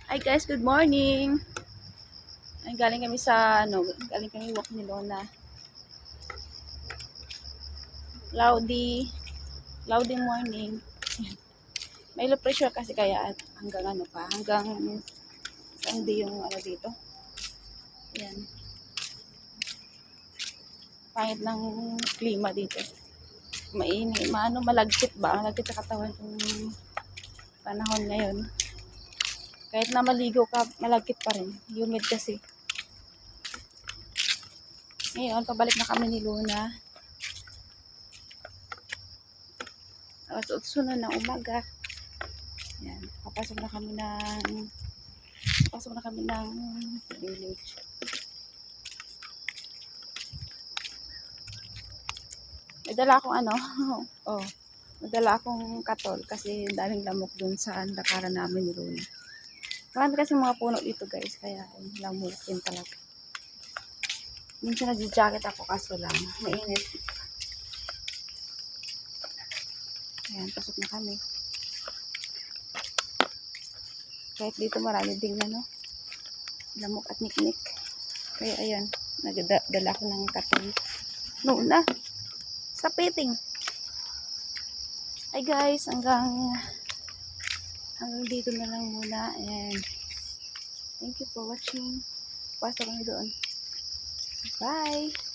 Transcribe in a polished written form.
Hi guys, good morning. Ay, galing kami sa galing kami walk ni Lona. Cloudy morning. May low pressure kasi kaya hanggang hanggang hindi yung dito. Ayan. Pangit ng klima dito. Mainit, malagkit ba? Malagkit sa katawan yung panahon ngayon. Kahit na maligo ka, malagkit pa rin. Humid kasi. Ngayon, pabalik na kami ni Luna. Sunod ng umaga. Yan, papasok na kami ng village. Nadala akong nadala akong katol kasi daming lamok dun sa lakaran namin ni Luna. Marami kasi mga puno dito guys, kaya lamok din talaga. Minsan nag-jacket ako kaso lang, mainit. Ayan, pasok na kami. Kahit dito marami ding lamok at niknik. Kaya ayan, nagdala ko ng katol. Luna, sa piting. Hi guys, hanggang dito na lang muna. And thank you for watching. Pasok kami doon. Bye!